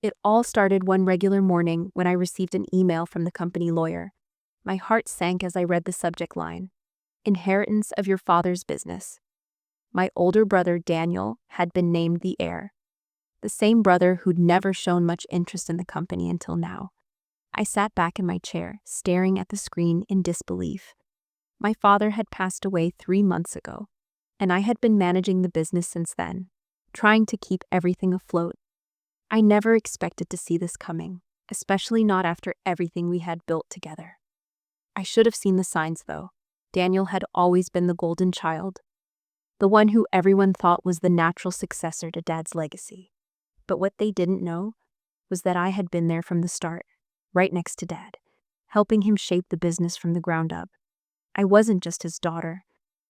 It all started one regular morning when I received an email from the company lawyer. My heart sank as I read the subject line: Inheritance of your father's business. My older brother, Daniel, had been named the heir. The same brother who'd never shown much interest in the company until now. I sat back in my chair, staring at the screen in disbelief. My father had passed away 3 months ago, and I had been managing the business since then, trying to keep everything afloat. I never expected to see this coming, especially not after everything we had built together. I should have seen the signs, though. Daniel had always been the golden child, the one who everyone thought was the natural successor to Dad's legacy. But what they didn't know was that I had been there from the start, right next to Dad, helping him shape the business from the ground up. I wasn't just his daughter.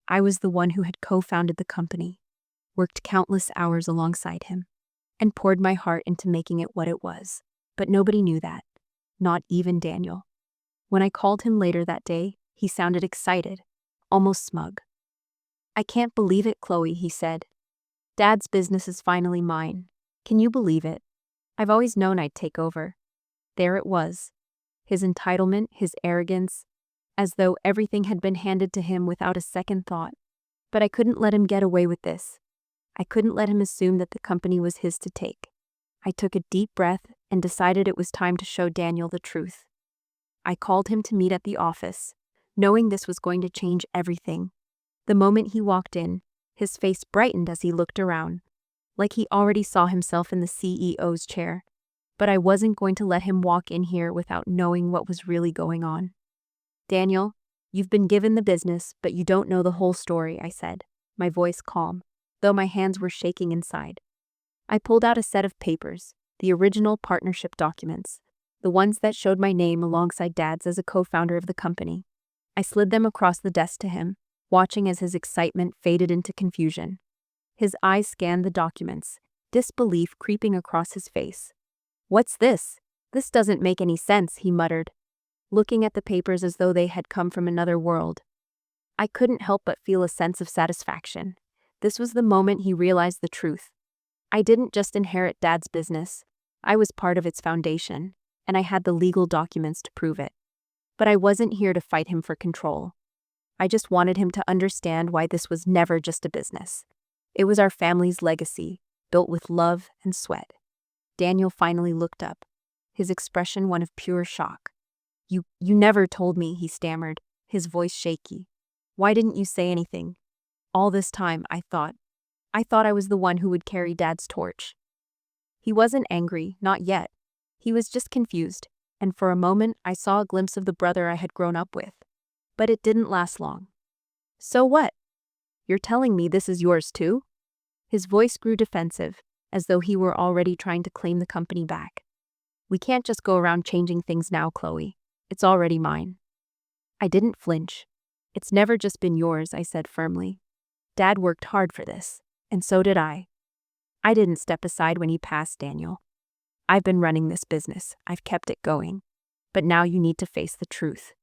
I was the one who had co-founded the company, worked countless hours alongside him, and poured my heart into making it what it was. But nobody knew that, not even Daniel. When I called him later that day, he sounded excited, almost smug. "I can't believe it, Chloe," he said. "Dad's business is finally mine. Can you believe it? I've always known I'd take over." There it was, his entitlement, his arrogance, as though everything had been handed to him without a second thought. But I couldn't let him get away with this. I couldn't let him assume that the company was his to take. I took a deep breath and decided it was time to show Daniel the truth. I called him to meet at the office, knowing this was going to change everything. The moment he walked in, his face brightened as he looked around, like he already saw himself in the CEO's chair. But I wasn't going to let him walk in here without knowing what was really going on. "Daniel, you've been given the business, but you don't know the whole story," I said, my voice calm, though my hands were shaking inside. I pulled out a set of papers, the original partnership documents, the ones that showed my name alongside Dad's as a co-founder of the company. I slid them across the desk to him, watching as his excitement faded into confusion. His eyes scanned the documents, disbelief creeping across his face. "What's this? This doesn't make any sense," he muttered, looking at the papers as though they had come from another world. I couldn't help but feel a sense of satisfaction. This was the moment he realized the truth. I didn't just inherit Dad's business. I was part of its foundation, and I had the legal documents to prove it. But I wasn't here to fight him for control. I just wanted him to understand why this was never just a business. It was our family's legacy, built with love and sweat. Daniel finally looked up, his expression one of pure shock. You never told me," he stammered, his voice shaky. "Why didn't you say anything? All this time, I thought I was the one who would carry Dad's torch." He wasn't angry, not yet. He was just confused, and for a moment I saw a glimpse of the brother I had grown up with. But it didn't last long. "So what? You're telling me this is yours too?" His voice grew defensive, as though he were already trying to claim the company back. "We can't just go around changing things now, Chloe. It's already mine." I didn't flinch. "It's never just been yours," I said firmly. "Dad worked hard for this, and so did I. I didn't step aside when he passed, Daniel. I've been running this business. I've kept it going. But now you need to face the truth.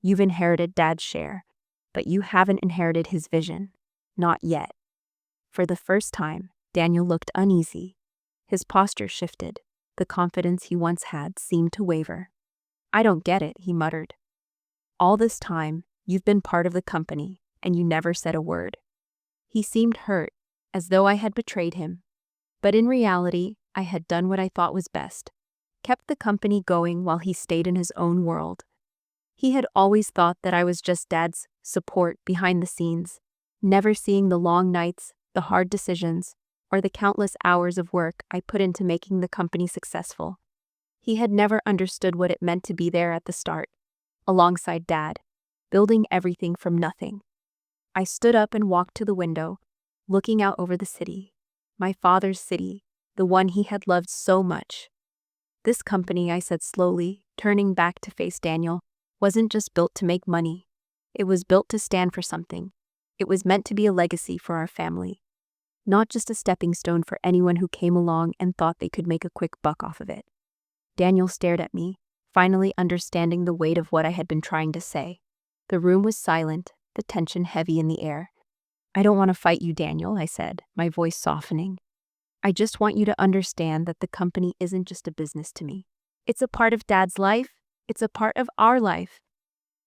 You've inherited Dad's share, but you haven't inherited his vision. Not yet." For the first time, Daniel looked uneasy. His posture shifted. The confidence he once had seemed to waver. "I don't get it," he muttered. "All this time, you've been part of the company, and you never said a word." He seemed hurt, as though I had betrayed him. But in reality, I had done what I thought was best, kept the company going while he stayed in his own world. He had always thought that I was just Dad's support behind the scenes, never seeing the long nights, the hard decisions, or the countless hours of work I put into making the company successful. He had never understood what it meant to be there at the start, alongside Dad, building everything from nothing. I stood up and walked to the window, looking out over the city, my father's city, the one he had loved so much. "This company," I said slowly, turning back to face Daniel, "wasn't just built to make money. It was built to stand for something. It was meant to be a legacy for our family, not just a stepping stone for anyone who came along and thought they could make a quick buck off of it." Daniel stared at me, finally understanding the weight of what I had been trying to say. The room was silent, the tension heavy in the air. "I don't want to fight you, Daniel," I said, my voice softening. I just want you to understand that the company isn't just a business to me. It's a part of Dad's life. It's a part of our life."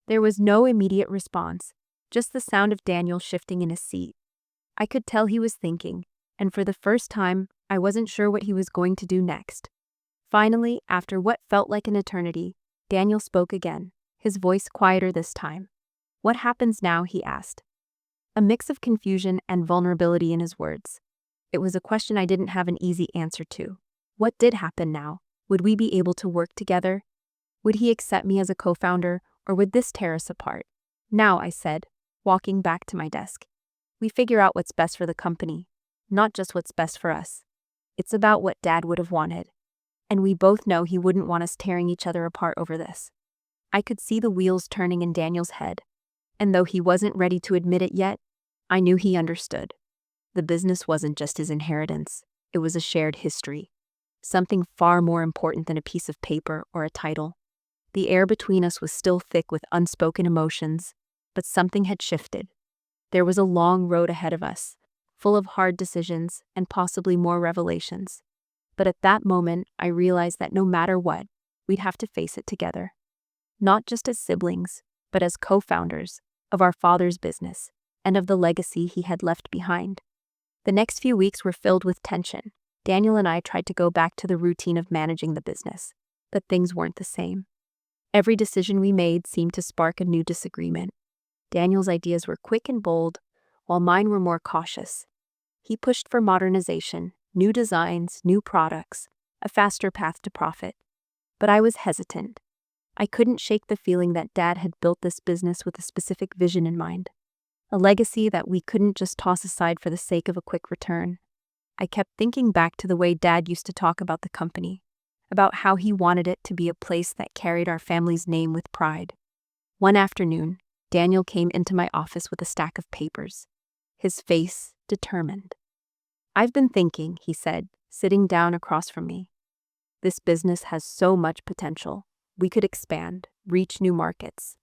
There was no immediate response, just the sound of Daniel shifting in his seat. I could tell he was thinking, and for the first time, I wasn't sure what he was going to do next. Finally, after what felt like an eternity, Daniel spoke again, his voice quieter this time. "What happens now?" he asked. A mix of confusion and vulnerability in his words. It was a question I didn't have an easy answer to. What did happen now? Would we be able to work together? Would he accept me as a co-founder, or would this tear us apart? "Now," I said, walking back to my desk. "We figure out what's best for the company, not just what's best for us. It's about what Dad would have wanted. And we both know he wouldn't want us tearing each other apart over this." I could see the wheels turning in Daniel's head, and though he wasn't ready to admit it yet, I knew he understood. The business wasn't just his inheritance, it was a shared history, something far more important than a piece of paper or a title. The air between us was still thick with unspoken emotions, but something had shifted. There was a long road ahead of us, full of hard decisions and possibly more revelations. But at that moment, I realized that no matter what, we'd have to face it together. Not just as siblings, but as co-founders of our father's business and of the legacy he had left behind. The next few weeks were filled with tension. Daniel and I tried to go back to the routine of managing the business, but things weren't the same. Every decision we made seemed to spark a new disagreement. Daniel's ideas were quick and bold, while mine were more cautious. He pushed for modernization, new designs, new products, a faster path to profit. But I was hesitant. I couldn't shake the feeling that Dad had built this business with a specific vision in mind, a legacy that we couldn't just toss aside for the sake of a quick return. I kept thinking back to the way Dad used to talk about the company, about how he wanted it to be a place that carried our family's name with pride. One afternoon, Daniel came into my office with a stack of papers, his face determined. "I've been thinking," he said, sitting down across from me. "This business has so much potential. We could expand, reach new markets.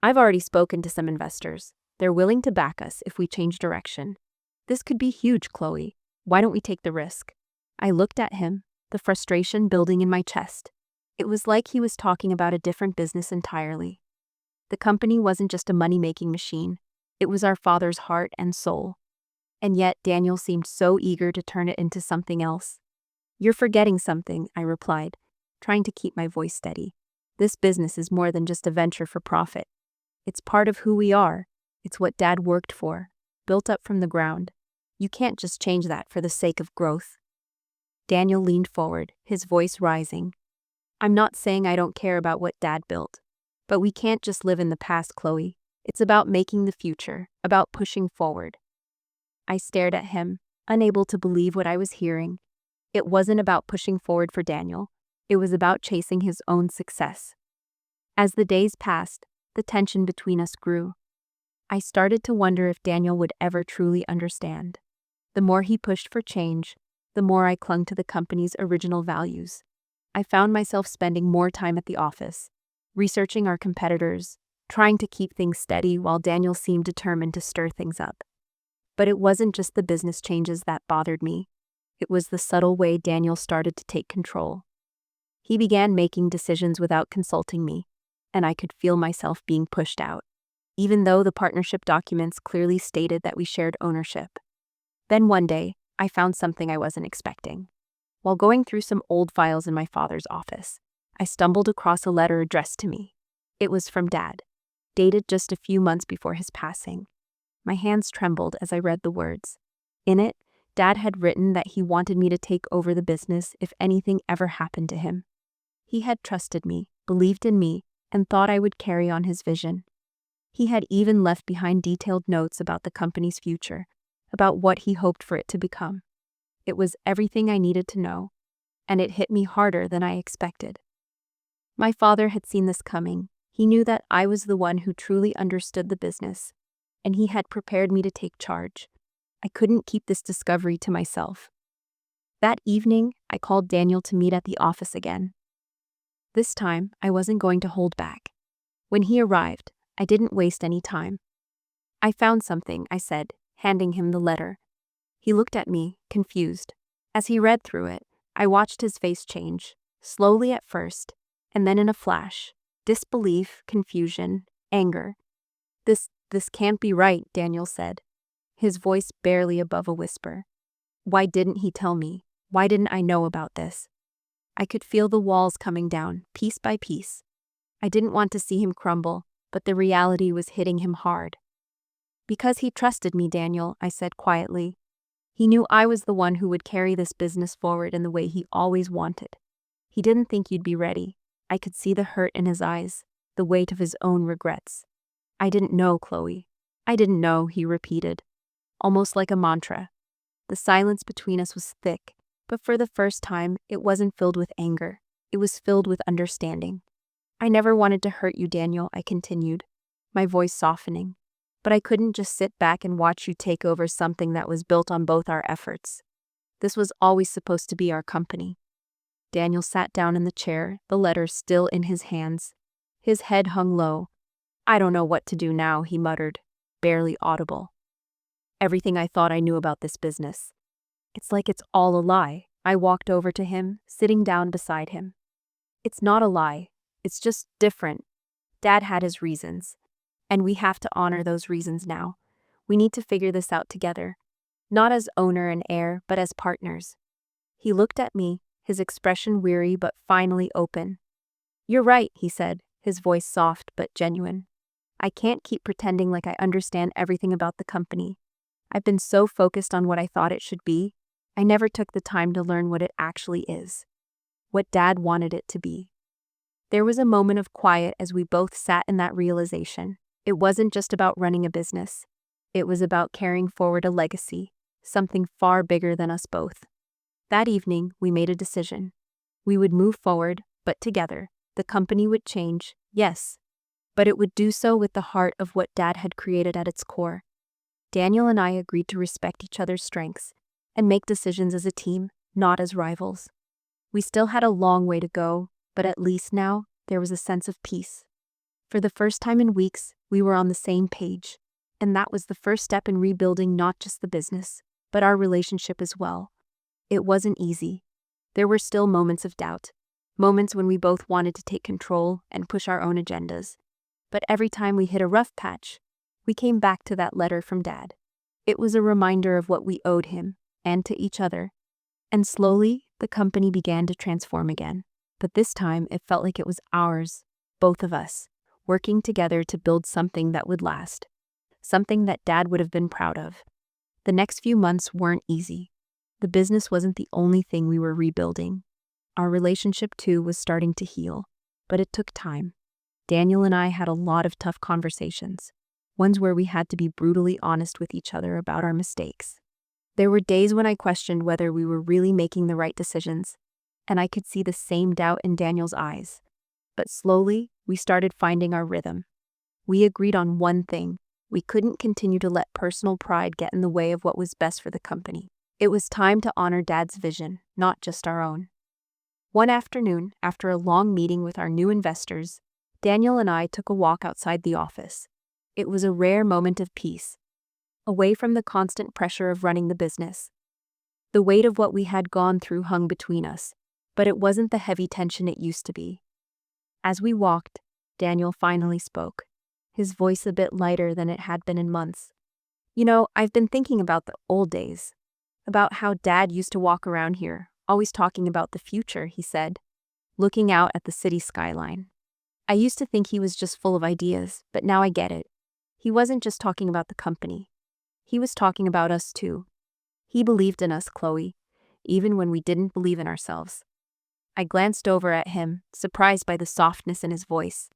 I've already spoken to some investors. They're willing to back us if we change direction. This could be huge, Chloe. Why don't we take the risk?" I looked at him, the frustration building in my chest. It was like he was talking about a different business entirely. The company wasn't just a money-making machine. It was our father's heart and soul. And yet Daniel seemed so eager to turn it into something else. "You're forgetting something," I replied, trying to keep my voice steady. "This business is more than just a venture for profit. It's part of who we are. It's what Dad worked for, built up from the ground. You can't just change that for the sake of growth." Daniel leaned forward, his voice rising. "I'm not saying I don't care about what Dad built, but we can't just live in the past, Chloe. It's about making the future, about pushing forward." I stared at him, unable to believe what I was hearing. It wasn't about pushing forward for Daniel. It was about chasing his own success. As the days passed, the tension between us grew. I started to wonder if Daniel would ever truly understand. The more he pushed for change, the more I clung to the company's original values. I found myself spending more time at the office, researching our competitors, trying to keep things steady while Daniel seemed determined to stir things up. But it wasn't just the business changes that bothered me. It was the subtle way Daniel started to take control. He began making decisions without consulting me, and I could feel myself being pushed out, even though the partnership documents clearly stated that we shared ownership. Then one day, I found something I wasn't expecting. While going through some old files in my father's office, I stumbled across a letter addressed to me. It was from Dad, dated just a few months before his passing. My hands trembled as I read the words. In it, Dad had written that he wanted me to take over the business if anything ever happened to him. He had trusted me, believed in me, and thought I would carry on his vision. He had even left behind detailed notes about the company's future, about what he hoped for it to become. It was everything I needed to know, and it hit me harder than I expected. My father had seen this coming. He knew that I was the one who truly understood the business, and he had prepared me to take charge. I couldn't keep this discovery to myself. That evening, I called Daniel to meet at the office again. This time, I wasn't going to hold back. When he arrived, I didn't waste any time. "I found something," I said, handing him the letter. He looked at me, confused. As he read through it, I watched his face change, slowly at first, and then in a flash. Disbelief, confusion, anger. This can't be right, Daniel said, his voice barely above a whisper. Why didn't he tell me? Why didn't I know about this? I could feel the walls coming down, piece by piece. I didn't want to see him crumble, but the reality was hitting him hard. Because he trusted me, Daniel, I said quietly. He knew I was the one who would carry this business forward in the way he always wanted. He didn't think you'd be ready. I could see the hurt in his eyes, the weight of his own regrets. I didn't know, Chloe. I didn't know, he repeated, almost like a mantra. The silence between us was thick, but for the first time, it wasn't filled with anger. It was filled with understanding. I never wanted to hurt you, Daniel, I continued, my voice softening. But I couldn't just sit back and watch you take over something that was built on both our efforts. This was always supposed to be our company. Daniel sat down in the chair, the letter still in his hands. His head hung low. I don't know what to do now, he muttered, barely audible. Everything I thought I knew about this business. It's like it's all a lie. I walked over to him, sitting down beside him. It's not a lie. It's just different. Dad had his reasons. And we have to honor those reasons now. We need to figure this out together. Not as owner and heir, but as partners. He looked at me, his expression weary but finally open. You're right, he said, his voice soft but genuine. I can't keep pretending like I understand everything about the company. I've been so focused on what I thought it should be, I never took the time to learn what it actually is. What Dad wanted it to be. There was a moment of quiet as we both sat in that realization. It wasn't just about running a business. It was about carrying forward a legacy, something far bigger than us both. That evening, we made a decision. We would move forward, but together. The company would change, yes, but it would do so with the heart of what Dad had created at its core. Daniel and I agreed to respect each other's strengths and make decisions as a team, not as rivals. We still had a long way to go, but at least now, there was a sense of peace. For the first time in weeks, we were on the same page, and that was the first step in rebuilding not just the business, but our relationship as well. It wasn't easy. There were still moments of doubt, moments when we both wanted to take control and push our own agendas. But every time we hit a rough patch, we came back to that letter from Dad. It was a reminder of what we owed him, and to each other. And slowly, the company began to transform again. But this time, it felt like it was ours, both of us, working together to build something that would last. Something that Dad would have been proud of. The next few months weren't easy. The business wasn't the only thing we were rebuilding. Our relationship, too, was starting to heal. But it took time. Daniel and I had a lot of tough conversations. Ones where we had to be brutally honest with each other about our mistakes. There were days when I questioned whether we were really making the right decisions, and I could see the same doubt in Daniel's eyes. But slowly, we started finding our rhythm. We agreed on one thing. We couldn't continue to let personal pride get in the way of what was best for the company. It was time to honor Dad's vision, not just our own. One afternoon, after a long meeting with our new investors, Daniel and I took a walk outside the office. It was a rare moment of peace, away from the constant pressure of running the business. The weight of what we had gone through hung between us, but it wasn't the heavy tension it used to be. As we walked, Daniel finally spoke, his voice a bit lighter than it had been in months. You know, I've been thinking about the old days, about how Dad used to walk around here, always talking about the future, he said, looking out at the city skyline. I used to think he was just full of ideas, but now I get it. He wasn't just talking about the company. He was talking about us too. He believed in us, Chloe, even when we didn't believe in ourselves. I glanced over at him, surprised by the softness in his voice.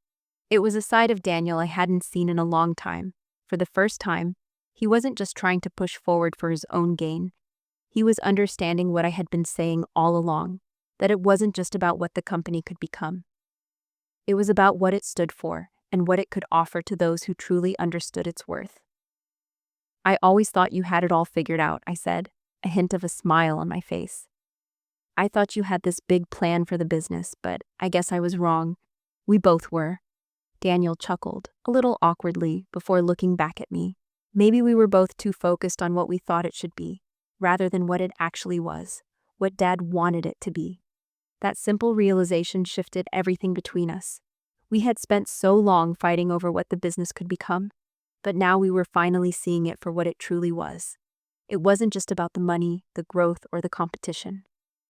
It was a side of Daniel I hadn't seen in a long time. For the first time, he wasn't just trying to push forward for his own gain. He was understanding what I had been saying all along, that it wasn't just about what the company could become. It was about what it stood for and what it could offer to those who truly understood its worth. I always thought you had it all figured out, I said, a hint of a smile on my face. I thought you had this big plan for the business, but I guess I was wrong. We both were. Daniel chuckled, a little awkwardly, before looking back at me. Maybe we were both too focused on what we thought it should be, rather than what it actually was. what Dad wanted it to be. That simple realization shifted everything between us. We had spent so long fighting over what the business could become, but now we were finally seeing it for what it truly was. It wasn't just about the money, the growth, or the competition.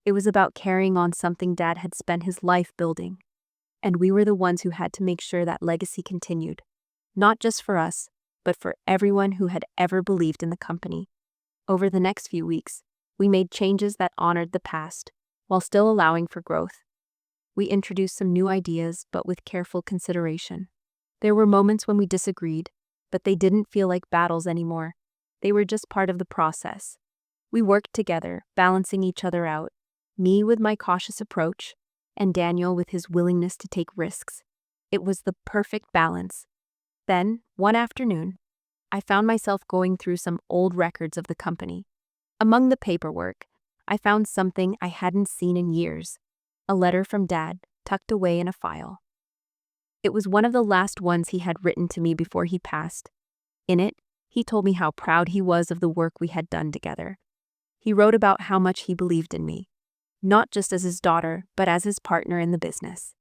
It was about carrying on something Dad had spent his life building. And we were the ones who had to make sure that legacy continued, not just for us, but for everyone who had ever believed in the company. Over the next few weeks, we made changes that honored the past, while still allowing for growth. We introduced some new ideas, but with careful consideration. There were moments when we disagreed, but they didn't feel like battles anymore. They were just part of the process. We worked together, balancing each other out, me with my cautious approach, and Daniel with his willingness to take risks. It was the perfect balance. Then, one afternoon, I found myself going through some old records of the company. Among the paperwork, I found something I hadn't seen in years, a letter from Dad tucked away in a file. It was one of the last ones he had written to me before he passed. In it, he told me how proud he was of the work we had done together. He wrote about how much he believed in me, not just as his daughter, but as his partner in the business.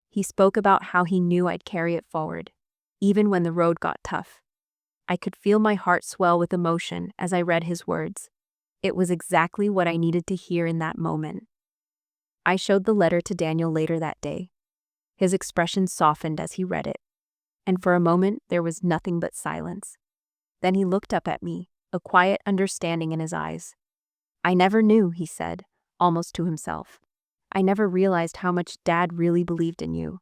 He spoke about how he knew I'd carry it forward, even when the road got tough. I could feel my heart swell with emotion as I read his words. It was exactly what I needed to hear in that moment. I showed the letter to Daniel later that day. His expression softened as he read it, and for a moment there was nothing but silence. Then he looked up at me, a quiet understanding in his eyes. "I never knew," he said, almost to himself. "I never realized how much Dad really believed in you.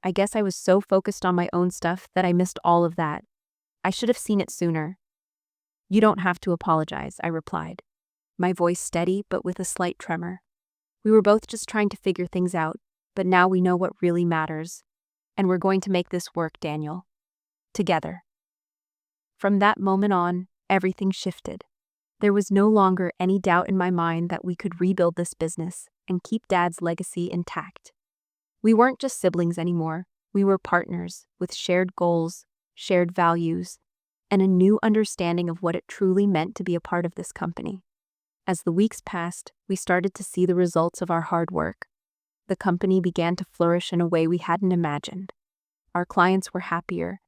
I guess I was so focused on my own stuff that I missed all of that. I should have seen it sooner." "You don't have to apologize," I replied, my voice steady but with a slight tremor. "We were both just trying to figure things out, but now we know what really matters. And we're going to make this work, Daniel. Together." From that moment on, everything shifted. There was no longer any doubt in my mind that we could rebuild this business and keep Dad's legacy intact. We weren't just siblings anymore. We were partners with shared goals, shared values, and a new understanding of what it truly meant to be a part of this company. As the weeks passed, we started to see the results of our hard work. The company began to flourish in a way we hadn't imagined. Our clients were happier,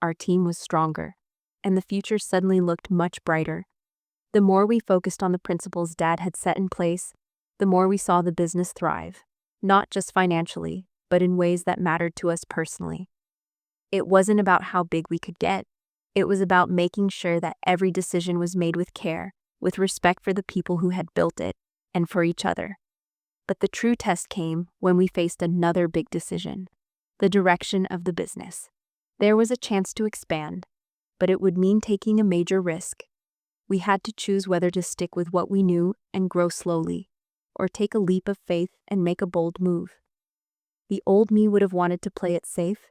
our team was stronger, and the future suddenly looked much brighter. The more we focused on the principles Dad had set in place, the more we saw the business thrive, not just financially, but in ways that mattered to us personally. It wasn't about how big we could get. It was about making sure that every decision was made with care, with respect for the people who had built it, and for each other. But the true test came when we faced another big decision: the direction of the business. There was a chance to expand, but it would mean taking a major risk. We had to choose whether to stick with what we knew and grow slowly, or take a leap of faith and make a bold move. The old me would have wanted to play it safe,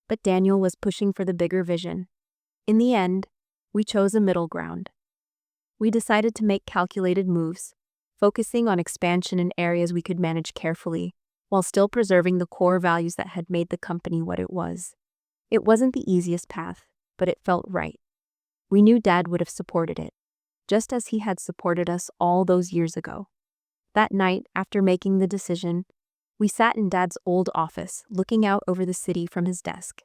but Daniel was pushing for the bigger vision. In the end, we chose a middle ground. We decided to make calculated moves, focusing on expansion in areas we could manage carefully, while still preserving the core values that had made the company what it was. It wasn't the easiest path, but it felt right. We knew Dad would have supported it, just as he had supported us all those years ago. That night, after making the decision, we sat in Dad's old office, looking out over the city from his desk.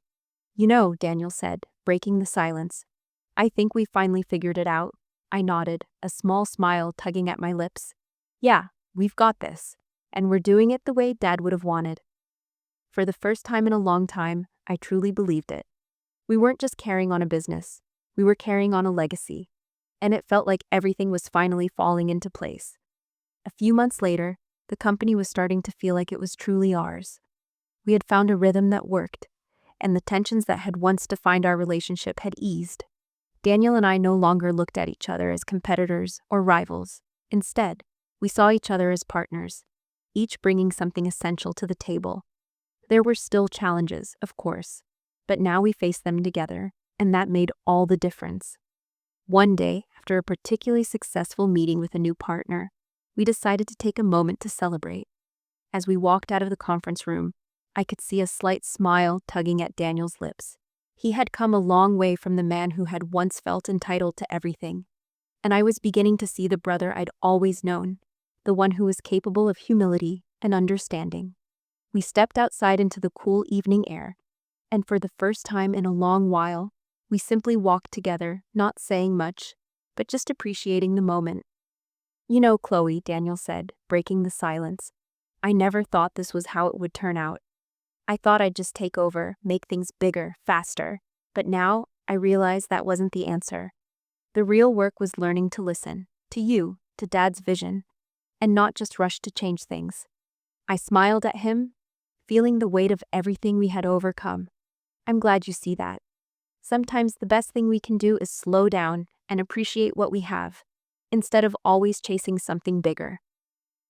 "You know," Daniel said, breaking the silence, "I think we finally figured it out." I nodded, a small smile tugging at my lips. "Yeah, we've got this, and we're doing it the way Dad would have wanted." For the first time in a long time, I truly believed it. We weren't just carrying on a business, we were carrying on a legacy, and it felt like everything was finally falling into place. A few months later, the company was starting to feel like it was truly ours. We had found a rhythm that worked, and the tensions that had once defined our relationship had eased. Daniel and I no longer looked at each other as competitors or rivals. Instead, we saw each other as partners, each bringing something essential to the table. There were still challenges, of course, but now we faced them together, and that made all the difference. One day, after a particularly successful meeting with a new partner, we decided to take a moment to celebrate. As we walked out of the conference room, I could see a slight smile tugging at Daniel's lips. He had come a long way from the man who had once felt entitled to everything, and I was beginning to see the brother I'd always known. the one who was capable of humility and understanding. We stepped outside into the cool evening air, and for the first time in a long while, we simply walked together, not saying much, but just appreciating the moment. "You know, Chloe," Daniel said, breaking the silence, "I never thought this was how it would turn out. I thought I'd just take over, make things bigger, faster. But now, I realize that wasn't the answer. The real work was learning to listen, to you, to Dad's vision, and not just rush to change things." I smiled at him, feeling the weight of everything we had overcome. "I'm glad you see that. Sometimes the best thing we can do is slow down and appreciate what we have, instead of always chasing something bigger."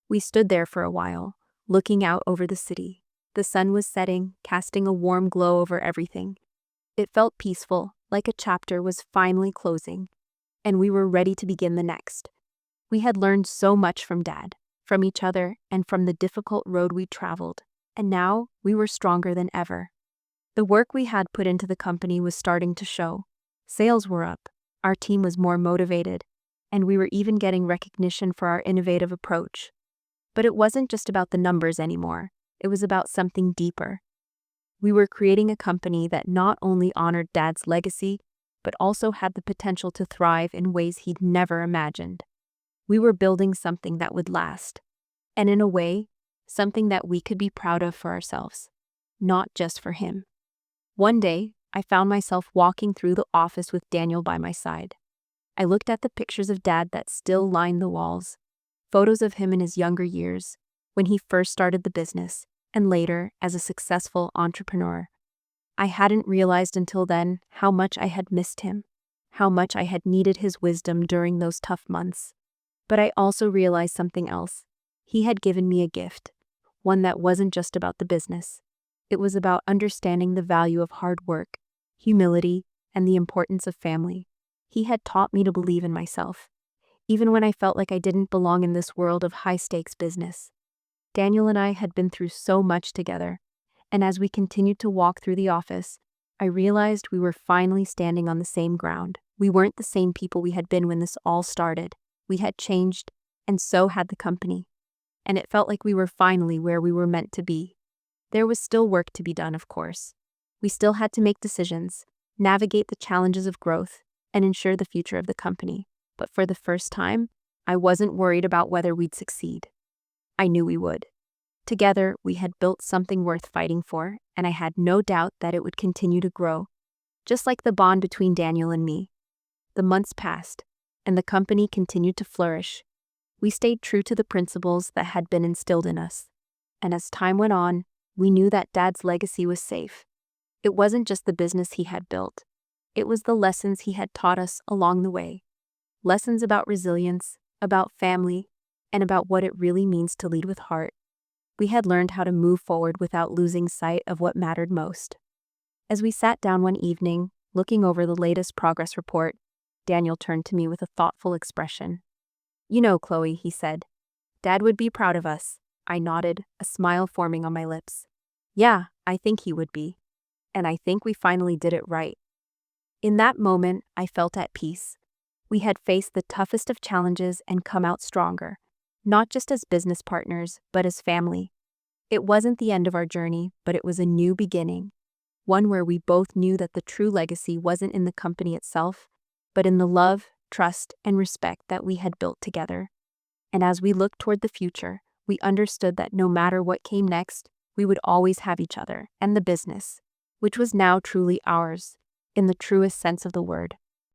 We stood there for a while, looking out over the city. The sun was setting, casting a warm glow over everything. It felt peaceful, like a chapter was finally closing, and we were ready to begin the next. We had learned so much from Dad, from each other, and from the difficult road we traveled, and now we were stronger than ever. The work we had put into the company was starting to show. Sales were up, our team was more motivated, and we were even getting recognition for our innovative approach. But it wasn't just about the numbers anymore, it was about something deeper. We were creating a company that not only honored Dad's legacy, but also had the potential to thrive in ways he'd never imagined. We were building something that would last, and in a way, something that we could be proud of for ourselves, not just for him. One day, I found myself walking through the office with Daniel by my side. I looked at the pictures of Dad that still lined the walls, photos of him in his younger years, when he first started the business, and later as a successful entrepreneur. I hadn't realized until then how much I had missed him, how much I had needed his wisdom during those tough months. But I also realized something else. He had given me a gift, one that wasn't just about the business. It was about understanding the value of hard work, humility, and the importance of family. He had taught me to believe in myself, even when I felt like I didn't belong in this world of high-stakes business. Daniel and I had been through so much together, and as we continued to walk through the office, I realized we were finally standing on the same ground. We weren't the same people we had been when this all started. We had changed, and so had the company. And it felt like we were finally where we were meant to be. There was still work to be done, of course. We still had to make decisions, navigate the challenges of growth, and ensure the future of the company. But for the first time, I wasn't worried about whether we'd succeed. I knew we would. Together, we had built something worth fighting for, and I had no doubt that it would continue to grow, just like the bond between Daniel and me. The months passed, and the company continued to flourish. We stayed true to the principles that had been instilled in us. And as time went on, we knew that Dad's legacy was safe. It wasn't just the business he had built. It was the lessons he had taught us along the way. Lessons about resilience, about family, and about what it really means to lead with heart. We had learned how to move forward without losing sight of what mattered most. As we sat down one evening, looking over the latest progress report, Daniel turned to me with a thoughtful expression. "You know, Chloe," he said, "Dad would be proud of us." I nodded, a smile forming on my lips. "Yeah, I think he would be. And I think we finally did it right." In that moment, I felt at peace. We had faced the toughest of challenges and come out stronger, not just as business partners, but as family. It wasn't the end of our journey, but it was a new beginning, one where we both knew that the true legacy wasn't in the company itself, but in the love, trust, and respect that we had built together. And as we looked toward the future, we understood that no matter what came next, we would always have each other and the business, which was now truly ours, in the truest sense of the word.